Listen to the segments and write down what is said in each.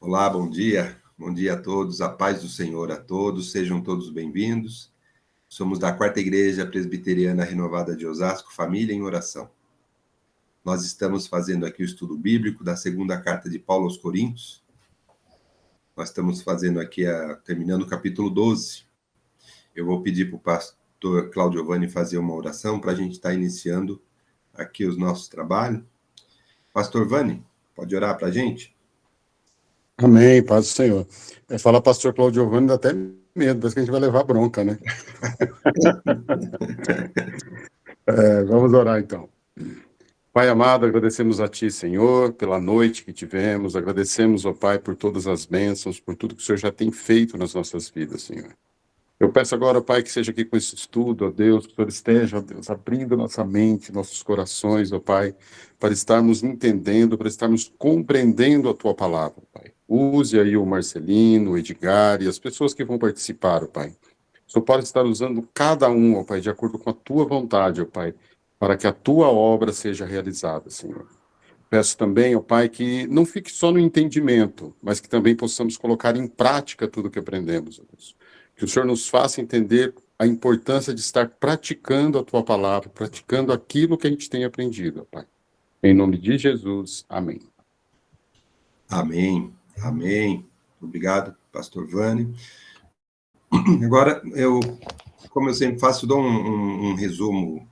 Olá, bom dia. Bom dia a todos. A paz do Senhor a todos. Sejam todos bem-vindos. Somos da Quarta Igreja Presbiteriana Renovada de Osasco, Família em Oração. Nós estamos fazendo aqui o estudo bíblico da segunda carta de Paulo aos Coríntios. Nós estamos fazendo aqui, terminando o capítulo 12. Eu vou pedir para o pastor Claudio Giovanni fazer uma oração para a gente estar iniciando aqui os nossos trabalhos. Pastor Vani, pode orar para a gente? Amém, paz do Senhor. Falar pastor Claudio Giovanni dá até medo, parece que a gente vai levar bronca, né? Vamos orar então. Pai amado, agradecemos a Ti, Senhor, pela noite que tivemos, agradecemos, ó Pai, por todas as bênçãos, por tudo que o Senhor já tem feito nas nossas vidas, Senhor. Eu peço agora, Pai, que seja aqui com esse estudo, ó Deus, que o Senhor esteja, ó Deus, abrindo nossa mente, nossos corações, ó Pai, para estarmos entendendo, para estarmos compreendendo a Tua palavra, Pai. Use aí o Marcelino, o Edgar e as pessoas que vão participar, ó Pai. O Senhor pode estar usando cada um, ó Pai, de acordo com a Tua vontade, ó Pai, para que a Tua obra seja realizada, Senhor. Peço também, ó Pai, que não fique só no entendimento, mas que também possamos colocar em prática tudo que aprendemos, ó Deus. Que o Senhor nos faça entender a importância de estar praticando a Tua palavra, praticando aquilo que a gente tem aprendido, ó Pai. Em nome de Jesus, amém. Amém, amém. Obrigado, pastor Vani. Agora, como eu sempre faço, dou um resumo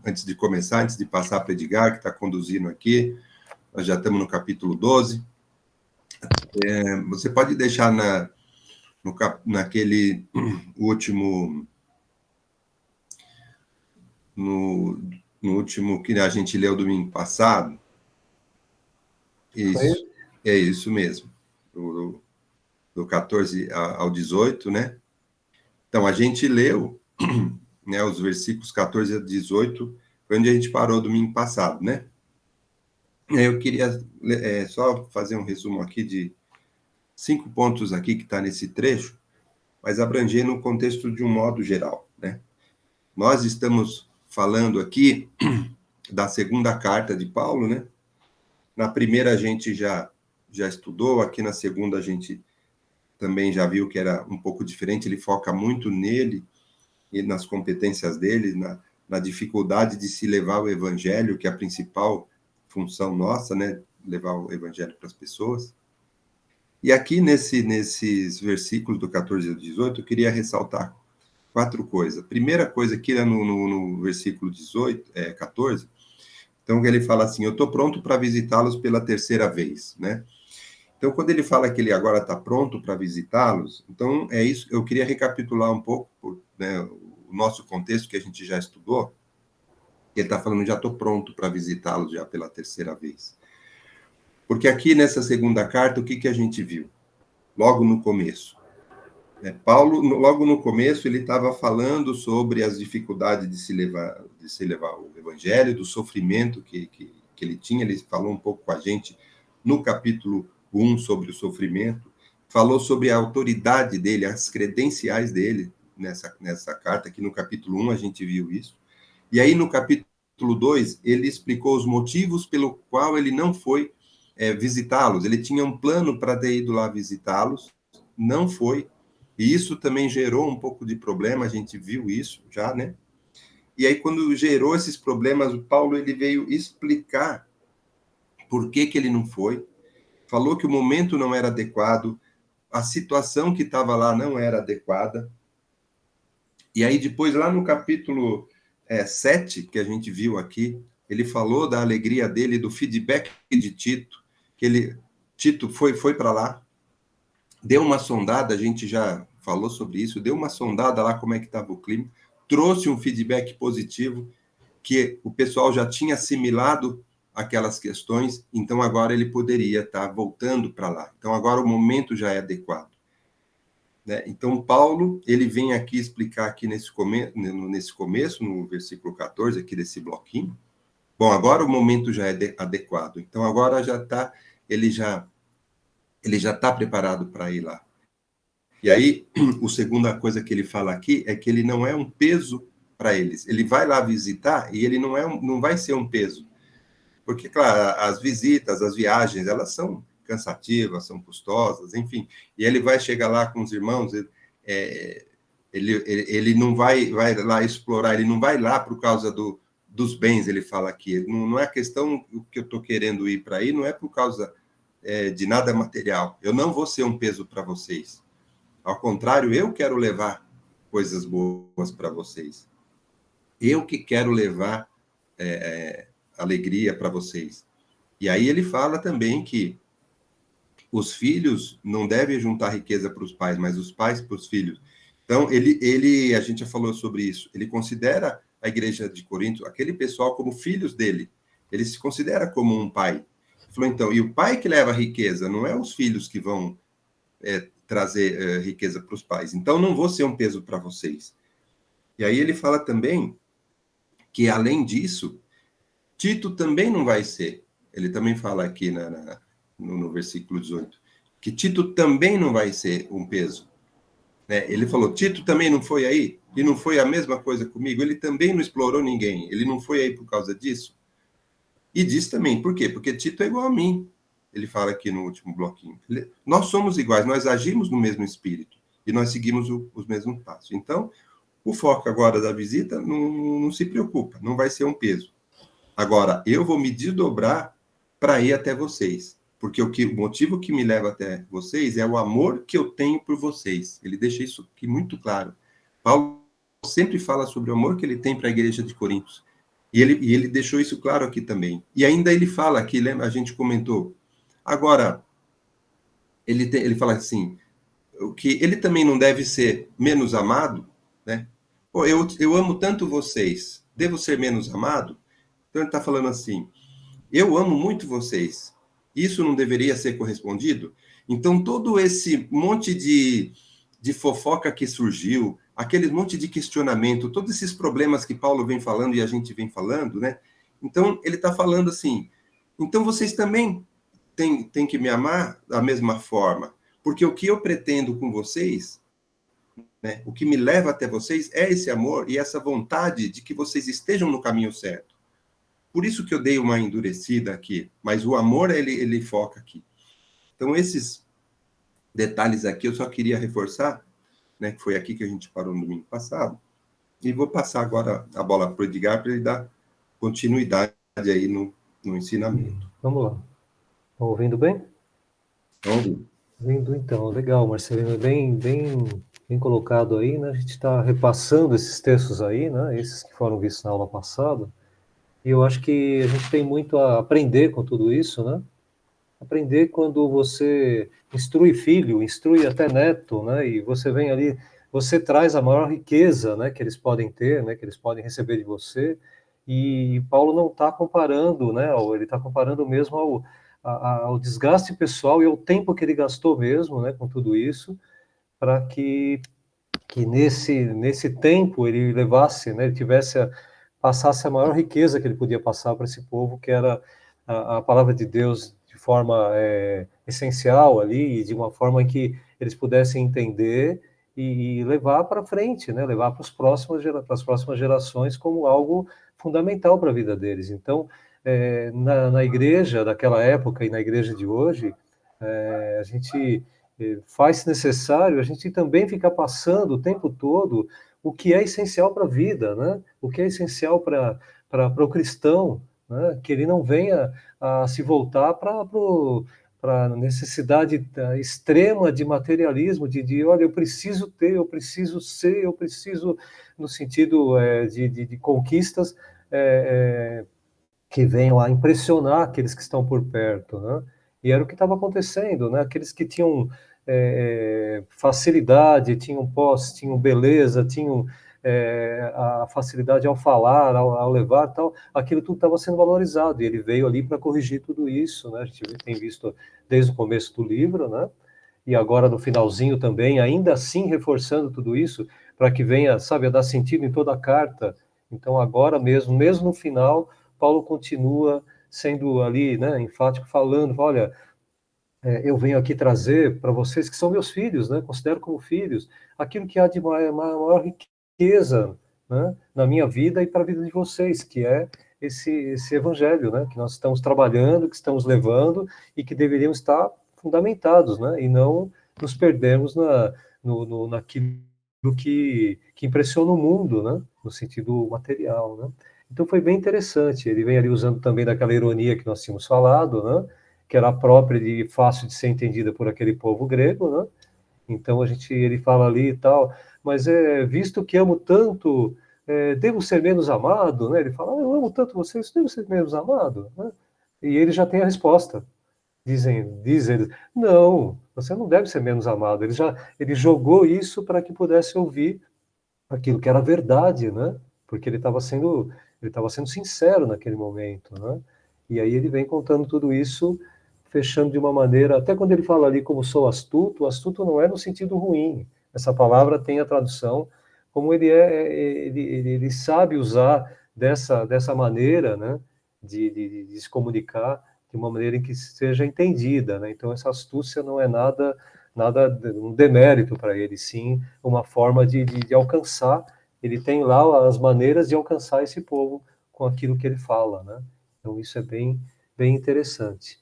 antes de começar, antes de passar para o Edgar, que está conduzindo aqui. Nós já estamos no capítulo 12. Você pode deixar naquele último... No último que a gente leu domingo passado. Isso, é isso mesmo. Do 14 ao 18, né? Então, a gente leu, né, os versículos 14 a 18, foi onde a gente parou domingo passado, né? Eu queria só fazer um resumo aqui de 5 pontos aqui que está nesse trecho, mas abrangendo o contexto de um modo geral, né? Nós estamos falando aqui da segunda carta de Paulo, né? Na primeira a gente já estudou, aqui na segunda a gente também já viu que era um pouco diferente, ele foca muito nele e nas competências dele, na dificuldade de se levar o evangelho, que é a principal função nossa, né? Levar o evangelho para as pessoas. E aqui nesses versículos do 14 ao 18, eu queria ressaltar 4 coisas. Primeira coisa aqui no versículo 14, então ele fala assim, eu estou pronto para visitá-los pela terceira vez, né? Então, quando ele fala que ele agora está pronto para visitá-los, então é isso, eu queria recapitular um pouco, né, o nosso contexto que a gente já estudou, ele está falando, já estou pronto para visitá-los já pela terceira vez. Porque aqui nessa segunda carta, o que a gente viu? Logo no começo. Paulo, logo no começo, ele estava falando sobre as dificuldades de se levar o evangelho, do sofrimento que ele tinha, ele falou um pouco com a gente no capítulo 1 sobre o sofrimento, falou sobre a autoridade dele, as credenciais dele nessa carta, aqui no capítulo 1 a gente viu isso, e aí no capítulo 2 ele explicou os motivos pelo qual ele não foi visitá-los, ele tinha um plano para ter ido lá visitá-los, não foi, e isso também gerou um pouco de problema, a gente viu isso já, né? E aí, quando gerou esses problemas, o Paulo ele veio explicar por que ele não foi, falou que o momento não era adequado, a situação que estava lá não era adequada. E aí, depois, lá no capítulo 7, que a gente viu aqui, ele falou da alegria dele, do feedback de Tito, que Tito foi para lá, deu uma sondada, a gente já falou sobre isso, deu uma sondada lá como é que estava o clima, trouxe um feedback positivo, que o pessoal já tinha assimilado aquelas questões, então agora ele poderia estar voltando para lá. Então agora o momento já é adequado. Né? Então Paulo, ele vem aqui explicar aqui nesse começo, no versículo 14, aqui desse bloquinho, bom, agora o momento já é adequado, então agora ele já está preparado para ir lá. E aí, a segunda coisa que ele fala aqui é que ele não é um peso para eles. Ele vai lá visitar e ele não vai ser um peso. Porque, claro, as visitas, as viagens, elas são cansativas, são custosas, enfim. E ele vai chegar lá com os irmãos, ele não vai lá explorar, ele não vai lá por causa dos bens, ele fala aqui. Não é questão o que eu estou querendo ir para aí, não é por causa de nada material. Eu não vou ser um peso para vocês. Ao contrário, eu quero levar coisas boas para vocês. Eu que quero levar alegria para vocês. E aí ele fala também que os filhos não devem juntar riqueza para os pais, mas os pais para os filhos. Então, a gente já falou sobre isso, ele considera a igreja de Corinto, aquele pessoal, como filhos dele. Ele se considera como um pai. Ele falou, então, e o pai que leva a riqueza, não é os filhos que vão trazer riqueza para os pais. Então, não vou ser um peso para vocês. E aí ele fala também que, além disso, Tito também não vai ser. Ele também fala aqui no versículo 18, que Tito também não vai ser um peso. Né? Ele falou, Tito também não foi aí? E não foi a mesma coisa comigo? Ele também não explorou ninguém. Ele não foi aí por causa disso? E diz também, por quê? Porque Tito é igual a mim. Ele fala aqui no último bloquinho. Nós somos iguais, nós agimos no mesmo espírito. E nós seguimos os mesmos passos. Então, o foco agora da visita não se preocupa, não vai ser um peso. Agora, eu vou me desdobrar para ir até vocês. Porque o motivo que me leva até vocês é o amor que eu tenho por vocês. Ele deixa isso aqui muito claro. Paulo sempre fala sobre o amor que ele tem para a igreja de Corinto. E ele deixou isso claro aqui também. E ainda ele fala aqui, lembra, a gente comentou. Agora, ele fala assim, que ele também não deve ser menos amado, né? Pô, eu amo tanto vocês, devo ser menos amado? Então ele está falando assim, eu amo muito vocês, isso não deveria ser correspondido? Então todo esse monte de fofoca que surgiu, aquele monte de questionamento, todos esses problemas que Paulo vem falando e a gente vem falando, né? Então ele está falando assim, então vocês também têm que me amar da mesma forma, porque o que eu pretendo com vocês, né, o que me leva até vocês é esse amor e essa vontade de que vocês estejam no caminho certo. Por isso que eu dei uma endurecida aqui, mas o amor, ele foca aqui. Então, esses detalhes aqui eu só queria reforçar, né, que foi aqui que a gente parou no domingo passado, e vou passar agora a bola para o Edgar para ele dar continuidade aí no ensinamento. Vamos lá. Estão ouvindo bem? Vamos. Ouvindo então, legal, Marcelino, bem colocado aí, né? A gente está repassando esses textos aí, né? Esses que foram vistos na aula passada, e eu acho que a gente tem muito a aprender com tudo isso, né? Aprender quando você instrui filho, instrui até neto, né? E você vem ali, você traz a maior riqueza, né? Que eles podem ter, né? Que eles podem receber de você. E Paulo não está comparando, né? Ele está comparando mesmo ao desgaste pessoal e ao tempo que ele gastou mesmo, né? Com tudo isso, para que nesse tempo ele levasse, né? Ele passasse a maior riqueza que ele podia passar para esse povo, que era a palavra de Deus de forma essencial ali, e de uma forma em que eles pudessem entender e levar para frente, né? Levar para as próximas gerações como algo fundamental para a vida deles. Então, na igreja daquela época e na igreja de hoje, a gente faz necessário a gente também ficar passando o tempo todo o que é essencial para a vida, né? O que é essencial para o cristão, né? Que ele não venha a se voltar para a necessidade extrema de materialismo, de olha, eu preciso ter, eu preciso ser, eu preciso, no sentido de conquistas que venham a impressionar aqueles que estão por perto, né? E era o que estava acontecendo, né? Aqueles que tinham facilidade, tinham posse, tinham beleza, tinham a facilidade ao falar, ao levar, tal, aquilo tudo estava sendo valorizado, e ele veio ali para corrigir tudo isso, né? A gente tem visto desde o começo do livro, né? E agora no finalzinho também, ainda assim reforçando tudo isso, para que venha, sabe, a dar sentido em toda a carta. Então agora mesmo no final, Paulo continua sendo ali, né, enfático, falando, olha, eu venho aqui trazer para vocês que são meus filhos, né, considero como filhos, aquilo que há de maior riqueza, né, na minha vida e para a vida de vocês, que é esse evangelho, né, que nós estamos trabalhando, que estamos levando e que deveriam estar fundamentados, né, e não nos perdermos naquilo que impressiona o mundo, né, no sentido material, né. Então foi bem interessante, ele vem ali usando também daquela ironia que nós tínhamos falado, né, que era própria e fácil de ser entendida por aquele povo grego, né. Então ele fala ali e tal, mas visto que amo tanto, devo ser menos amado, né? Ele fala, eu amo tanto vocês, devo ser menos amado, né? E ele já tem a resposta. Diz ele, não, você não deve ser menos amado. Ele jogou isso para que pudesse ouvir aquilo que era verdade, né? Porque ele estava sendo sincero naquele momento, né? E aí ele vem contando tudo isso, fechando de uma maneira, até quando ele fala ali como sou astuto, astuto não é no sentido ruim. Essa palavra tem a tradução como ele sabe usar dessa maneira, né? De se comunicar de uma maneira em que seja entendida, né? Então essa astúcia não é nada um demérito para ele, sim uma forma de alcançar. Ele tem lá as maneiras de alcançar esse povo com aquilo que ele fala, né? Então isso é bem interessante.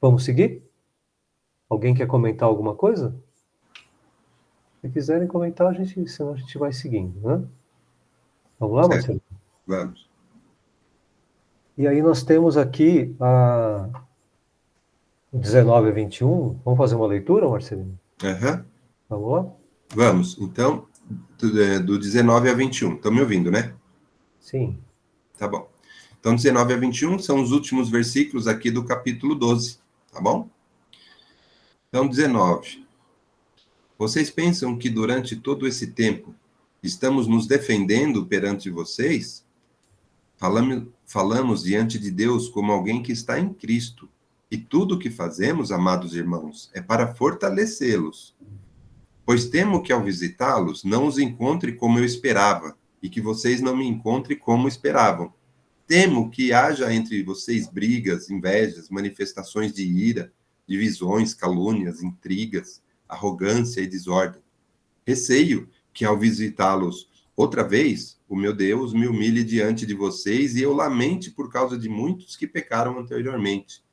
Vamos seguir? Alguém quer comentar alguma coisa? Se quiserem comentar, senão a gente vai seguindo, né? Vamos lá, Marcelo? Vamos. E aí nós temos aqui 19 a 21. Vamos fazer uma leitura, Marcelino? Uhum. Vamos lá? Vamos. Então, do 19 a 21. Estão me ouvindo, né? Sim. Tá bom. Então, 19 a 21 são os últimos versículos aqui do capítulo 12, tá bom? Então, 19. Vocês pensam que durante todo esse tempo estamos nos defendendo perante vocês? Falamos diante de Deus como alguém que está em Cristo. E tudo o que fazemos, amados irmãos, é para fortalecê-los. Pois temo que ao visitá-los não os encontre como eu esperava, e que vocês não me encontrem como esperavam. Temo que haja entre vocês brigas, invejas, manifestações de ira, divisões, calúnias, intrigas, arrogância e desordem. Receio que ao visitá-los outra vez, o meu Deus me humilhe diante de vocês e eu lamente por causa de muitos que pecaram anteriormente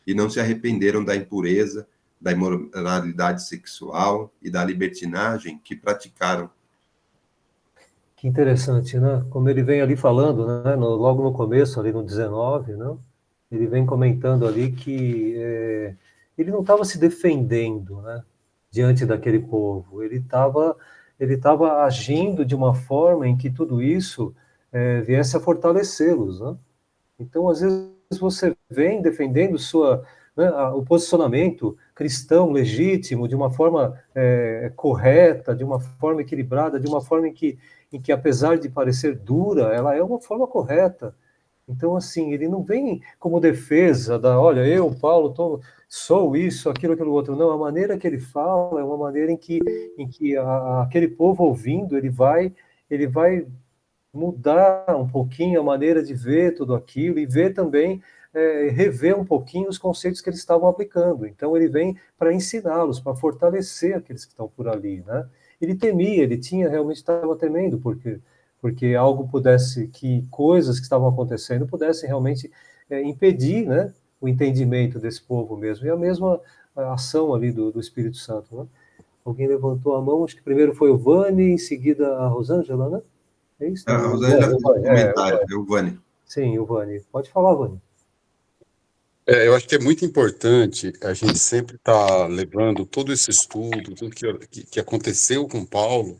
e não se arrependeram da impureza, da imoralidade sexual e da libertinagem que praticaram. Que interessante, né? Como ele vem ali falando, né? Logo no começo, ali no 19, né? Ele vem comentando ali que ele não estava se defendendo, né? Diante daquele povo. Ele estava agindo de uma forma em que tudo isso viesse a fortalecê-los, né? Então, às vezes, você vem defendendo o posicionamento cristão legítimo de uma forma correta, de uma forma equilibrada, de uma forma em que, apesar de parecer dura, ela é uma forma correta. Então, assim, ele não vem como defesa olha, eu, Paulo, sou isso, aquilo outro. Não, a maneira que ele fala é uma maneira em que aquele povo ouvindo, ele vai mudar um pouquinho a maneira de ver tudo aquilo e ver também, rever um pouquinho os conceitos que eles estavam aplicando. Então, ele vem para ensiná-los, para fortalecer aqueles que estão por ali, né? Ele temia, realmente estava temendo, porque que coisas que estavam acontecendo pudessem realmente impedir, né, o entendimento desse povo mesmo. E a mesma ação ali do Espírito Santo, né? Alguém levantou a mão, acho que primeiro foi o Vani, em seguida a Rosângela, né? É isso? A Rosângela fez um comentário, é o Vani. Sim, o Vani. Pode falar, Vani. Eu acho que é muito importante a gente sempre estar levando todo esse estudo, tudo que aconteceu com Paulo,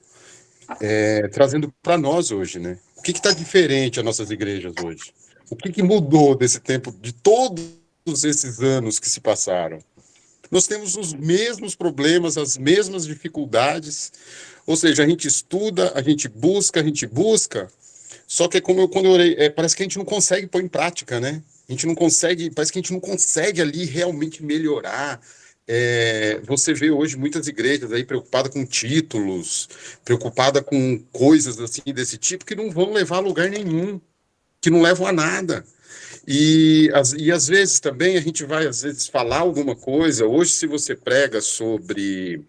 trazendo para nós hoje, né? O que está diferente às nossas igrejas hoje? O que mudou desse tempo, de todos esses anos que se passaram? Nós temos os mesmos problemas, as mesmas dificuldades, ou seja, a gente estuda, a gente busca, só que quando eu orei, parece que a gente não consegue pôr em prática, né? A gente não consegue, parece que a gente não consegue ali realmente melhorar. Você vê hoje muitas igrejas aí preocupadas com títulos, preocupadas com coisas assim desse tipo que não vão levar a lugar nenhum, que não levam a nada. E às vezes também a gente vai, às vezes, falar alguma coisa. Hoje, se você prega sobre...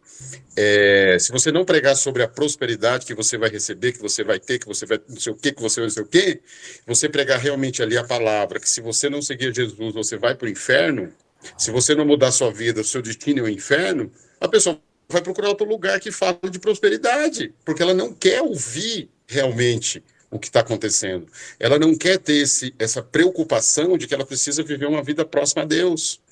se você não pregar sobre a prosperidade que você vai receber, que você vai ter, que você vai não sei o quê, que você vai não sei o quê, você pregar realmente ali a palavra, que se você não seguir Jesus, você vai para o inferno, se você não mudar a sua vida, o seu destino é o inferno, a pessoa vai procurar outro lugar que fala de prosperidade, porque ela não quer ouvir realmente o que está acontecendo. Ela não quer ter essa preocupação de que ela precisa viver uma vida próxima a Deus.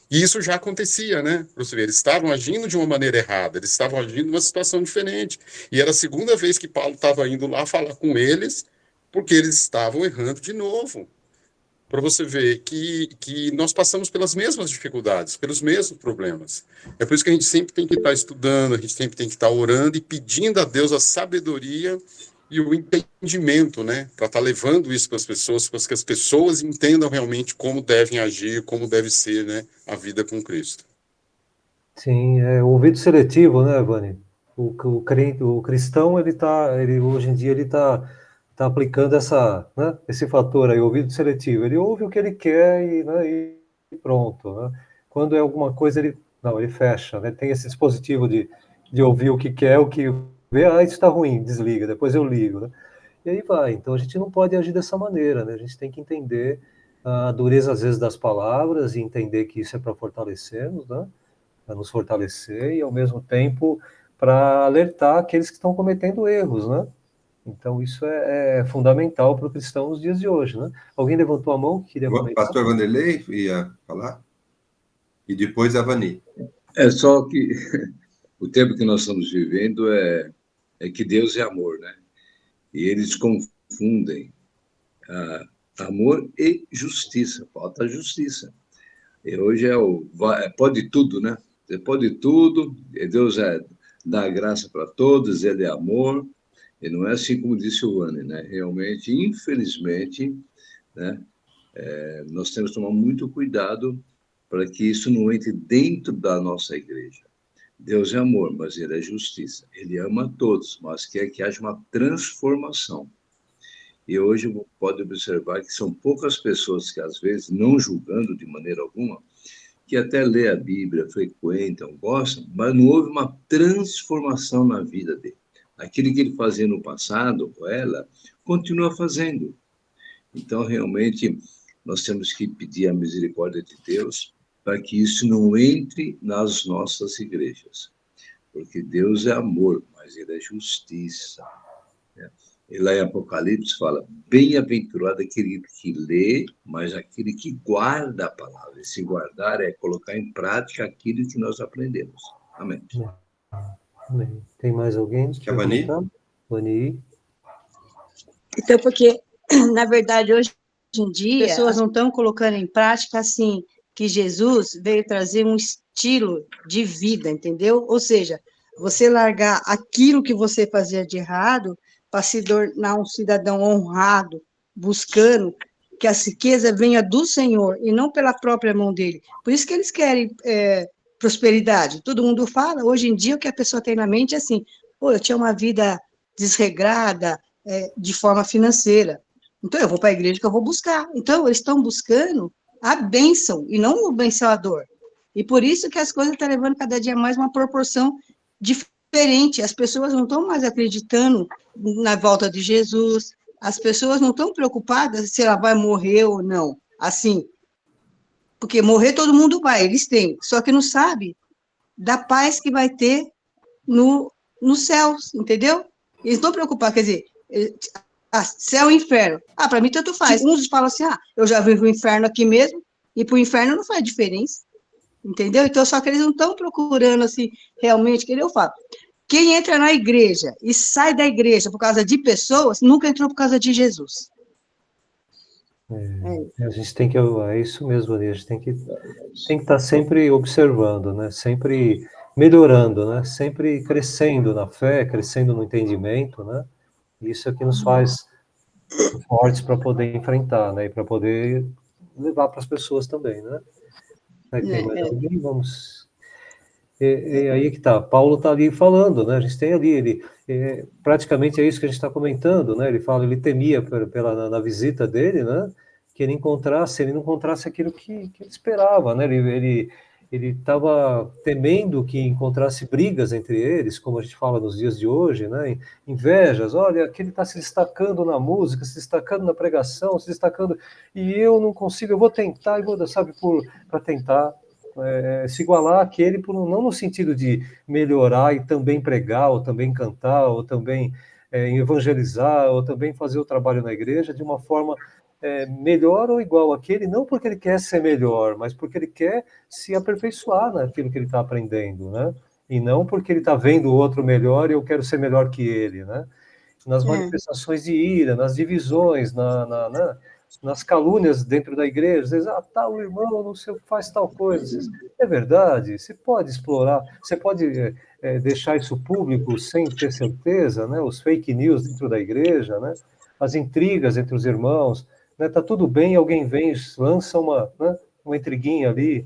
E isso já acontecia, né? Você vê, eles estavam agindo de uma maneira errada, eles estavam agindo numa situação diferente. E era a segunda vez que Paulo estava indo lá falar com eles, porque eles estavam errando de novo. Para você ver que nós passamos pelas mesmas dificuldades, pelos mesmos problemas. É por isso que a gente sempre tem que estar estudando, a gente sempre tem que estar orando e pedindo a Deus a sabedoria e o entendimento, né? Para estar levando isso para as pessoas, para que as pessoas entendam realmente como devem agir, como deve ser, né, a vida com Cristo. Sim, o ouvido seletivo, né, Vani? O cristão, ele hoje em dia ele tá aplicando esse fator aí, ouvido seletivo. Ele ouve o que ele quer e pronto, né? Quando é alguma coisa, ele fecha, né? Tem esse dispositivo de ouvir o que quer, o que vê, isso está ruim, desliga, depois eu ligo, né? E aí vai. Então a gente não pode agir dessa maneira, né? A gente tem que entender a dureza, às vezes, das palavras e entender que isso é para fortalecermos, né? Para nos fortalecer e, ao mesmo tempo, para alertar aqueles que estão cometendo erros, né? Então, isso é fundamental para o cristão nos dias de hoje, né? Alguém levantou a mão que queria O comentar? pastor Vanderlei ia falar? E depois a Vani. É só que o tempo que nós estamos vivendo é que Deus é amor, né? E eles confundem amor e justiça. Falta a justiça. E hoje pode tudo, né? Você pode tudo, Deus dá graça para todos, Ele é amor. E não é assim como disse o Vani, né? Realmente, infelizmente, né? Nós temos que tomar muito cuidado para que isso não entre dentro da nossa igreja. Deus é amor, mas Ele é justiça. Ele ama todos, mas quer que haja uma transformação. E hoje pode observar que são poucas pessoas que, às vezes, não julgando de maneira alguma, que até lê a Bíblia, frequentam, gostam, mas não houve uma transformação na vida dele. Aquilo que ele fazia no passado, ou ela, continua fazendo. Então, realmente, nós temos que pedir a misericórdia de Deus para que isso não entre nas nossas igrejas. Porque Deus é amor, mas Ele é justiça. Né? E lá em Apocalipse fala, bem-aventurado aquele que lê, mas aquele que guarda a palavra. E se guardar é colocar em prática aquilo que nós aprendemos. Amém. Amém. Tem mais alguém que quer comentar? Vani? Então, porque, na verdade, hoje em dia, as pessoas não estão colocando em prática, assim, que Jesus veio trazer um estilo de vida, entendeu? Ou seja, você largar aquilo que você fazia de errado para se tornar um cidadão honrado, buscando que a riqueza venha do Senhor e não pela própria mão dele. Por isso que eles querem prosperidade. Todo mundo fala, hoje em dia, o que a pessoa tem na mente é assim, pô, eu tinha uma vida desregrada, de forma financeira. Então, eu vou para a igreja que eu vou buscar. Então, eles estão buscando a bênção e não o abençoador. E por isso que as coisas estão levando cada dia mais uma proporção diferente. As pessoas não estão mais acreditando na volta de Jesus. As pessoas não estão preocupadas se ela vai morrer ou não. Assim, porque morrer todo mundo vai, eles têm. Só que não sabe da paz que vai ter no céus, entendeu? Eles não estão preocupados, quer dizer, céu e inferno. Para mim tanto faz. Uns falam assim, eu já vivo o inferno aqui mesmo, e para o inferno não faz diferença. Entendeu? Então, só que eles não estão procurando, assim, realmente, que eu falo. Quem entra na igreja e sai da igreja por causa de pessoas, nunca entrou por causa de Jesus. A gente tem que, é isso mesmo, a gente tem que estar sempre observando, né? Sempre melhorando, né? Sempre crescendo na fé, crescendo no entendimento, né? Isso é que nos faz fortes para poder enfrentar, né? E para poder levar para as pessoas também, né? Tem mais alguém? Vamos. E aí que tá. Paulo está ali falando, né? A gente tem ali, praticamente é isso que a gente está comentando, né? Ele fala, ele temia na visita dele, né? que ele não encontrasse aquilo que ele esperava, né? Ele estava temendo que encontrasse brigas entre eles, como a gente fala nos dias de hoje, né? Invejas, olha, aquele está se destacando na música, se destacando na pregação, se destacando, e eu não consigo, eu vou tentar, sabe, para tentar se igualar àquele, não no sentido de melhorar e também pregar, ou também cantar, ou também evangelizar, ou também fazer o trabalho na igreja de uma forma melhor ou igual àquele, não porque ele quer ser melhor, mas porque ele quer se aperfeiçoar naquilo que ele está aprendendo, né? E não porque ele está vendo o outro melhor e eu quero ser melhor que ele, né? Nas manifestações de ira, nas divisões, nas calúnias dentro da igreja, às vezes, o irmão não sei, faz tal coisa. É verdade, você pode explorar, você pode deixar isso público sem ter certeza, né? Os fake news dentro da igreja, né? As intrigas entre os irmãos, né? Tá tudo bem, alguém vem, lança uma intriguinha ali,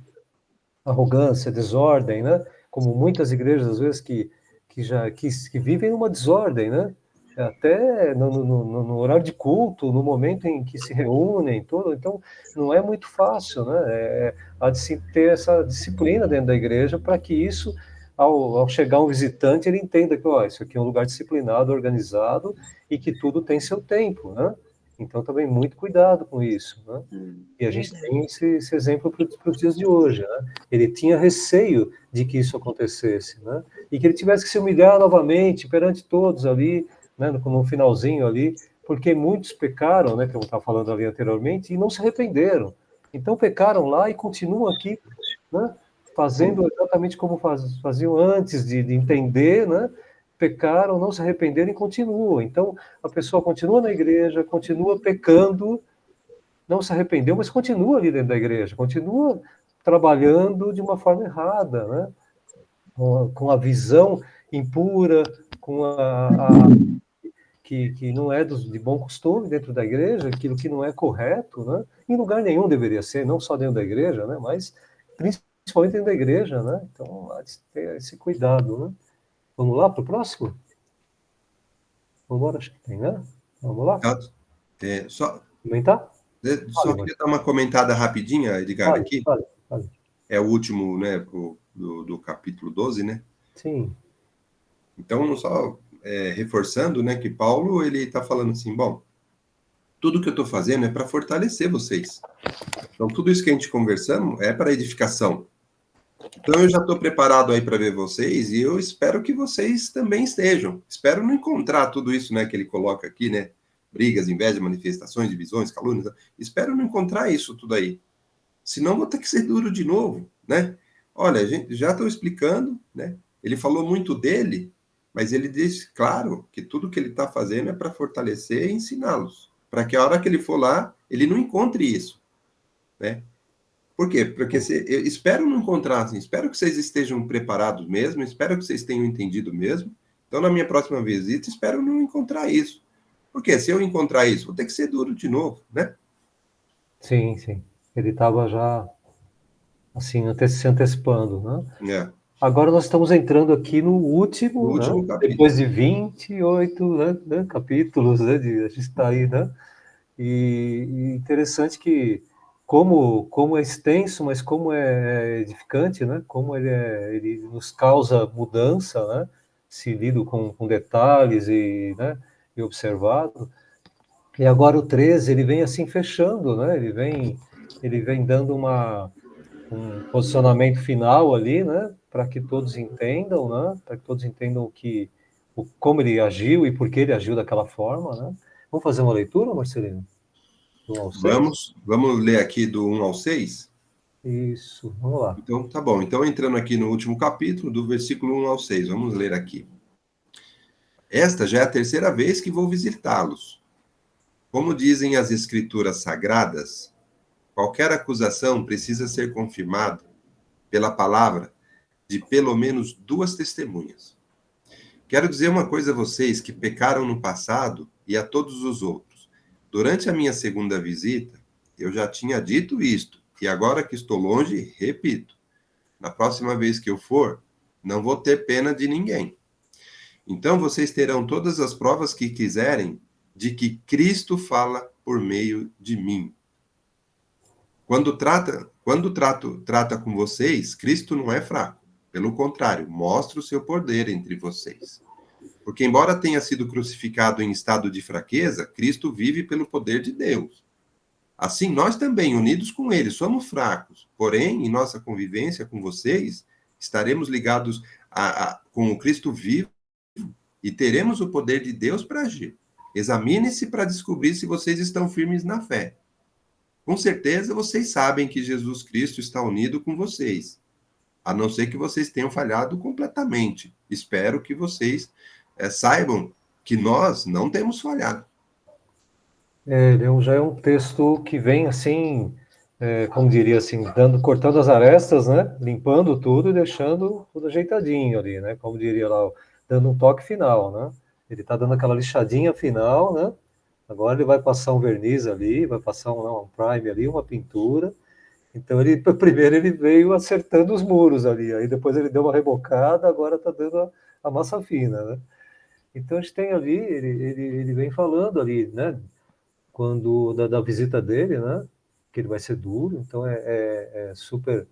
arrogância, desordem, né? Como muitas igrejas, às vezes, que vivem numa desordem, né? Até no horário de culto, no momento em que se reúnem, tudo. Então, não é muito fácil, né? Há de se ter essa disciplina dentro da igreja para que isso, ao chegar um visitante, ele entenda que isso aqui é um lugar disciplinado, organizado e que tudo tem seu tempo, né? Então, também muito cuidado com isso, né? E a gente tem esse exemplo para os dias de hoje, né? Ele tinha receio de que isso acontecesse, né? E que ele tivesse que se humilhar novamente perante todos ali, né? No finalzinho ali, porque muitos pecaram, né? Que eu estava falando ali anteriormente, e não se arrependeram. Então pecaram lá e continuam aqui, né? Fazendo exatamente como faziam antes de entender, né? Pecaram, não se arrependeram e continuam. Então a pessoa continua na igreja, continua pecando, não se arrependeu, mas continua ali dentro da igreja, continua trabalhando de uma forma errada, né? Com a visão impura, com que não é de bom costume dentro da igreja, aquilo que não é correto, né? Em lugar nenhum deveria ser, não só dentro da igreja, né? Mas principalmente dentro da igreja, né? Então, há de ter esse cuidado, né? Vamos lá para o próximo? Vamos embora, acho que tem, né? Vamos lá? Só Comentar? queria dar uma comentada rapidinha, Edgar, aqui. Vale. É o último, né, do capítulo 12, né? Sim. Então, só reforçando, né, que Paulo, ele está falando assim, bom, tudo que eu estou fazendo é para fortalecer vocês. Então, tudo isso que a gente conversamos é para edificação. Então, eu já estou preparado aí para ver vocês e eu espero que vocês também estejam. Espero não encontrar tudo isso, né, que ele coloca aqui, né? Brigas, inveja, manifestações, divisões, calúnias. Espero não encontrar isso tudo aí. Senão vou ter que ser duro de novo, né? Olha, gente, já estou explicando, né? Ele falou muito dele, mas ele disse, claro, que tudo que ele está fazendo é para fortalecer e ensiná-los. Para que a hora que ele for lá, ele não encontre isso, né? Por quê? Porque eu espero não encontrar, assim, espero que vocês estejam preparados mesmo, espero que vocês tenham entendido mesmo. Então, na minha próxima visita, espero não encontrar isso. Porque se eu encontrar isso, vou ter que ser duro de novo, né? Sim. Ele estava já, assim, se antecipando, né? Agora nós estamos entrando aqui no último né? Capítulo. Depois de 28 né? Capítulos, né? A gente está aí, né? E interessante que, como é extenso, mas como é edificante, né? Como ele nos causa mudança, né? Se lido com detalhes né? E observado. E agora o 13, ele vem assim fechando, né? Ele vem dando um posicionamento final ali, né? Para que todos entendam, né? Para que todos entendam como ele agiu e por que ele agiu daquela forma, né? Vamos fazer uma leitura, Marcelino? Do 1 ao 6? Vamos ler aqui do 1 ao 6? Isso, vamos lá. Então, tá bom. Então, entrando aqui no último capítulo, do versículo 1 ao 6, vamos ler aqui. Esta já é a terceira vez que vou visitá-los. Como dizem as escrituras sagradas, qualquer acusação precisa ser confirmada pela palavra de pelo menos 2 testemunhas. Quero dizer uma coisa a vocês que pecaram no passado e a todos os outros. Durante a minha segunda visita, eu já tinha dito isto, e agora que estou longe, repito. Na próxima vez que eu for, não vou ter pena de ninguém. Então vocês terão todas as provas que quiserem de que Cristo fala por meio de mim. quando trata com vocês, Cristo não é fraco. Pelo contrário, mostra o seu poder entre vocês. Porque, embora tenha sido crucificado em estado de fraqueza, Cristo vive pelo poder de Deus. Assim, nós também, unidos com ele, somos fracos. Porém, em nossa convivência com vocês, estaremos ligados com o Cristo vivo e teremos o poder de Deus para agir. Examine-se para descobrir se vocês estão firmes na fé. Com certeza, vocês sabem que Jesus Cristo está unido com vocês, a não ser que vocês tenham falhado completamente. Espero que vocês saibam que nós não temos falhado. Já é um texto que vem assim, como diria assim, cortando as arestas, né? Limpando tudo e deixando tudo ajeitadinho ali, né? Como diria lá, dando um toque final, né? Ele está dando aquela lixadinha final, né? Agora ele vai passar um verniz ali, vai passar um prime ali, uma pintura. Então, primeiro ele veio acertando os muros ali, aí depois ele deu uma rebocada, agora está dando a massa fina, né? Então, a gente tem ali, ele vem falando ali, né? Quando da visita dele, né? Que ele vai ser duro, então super...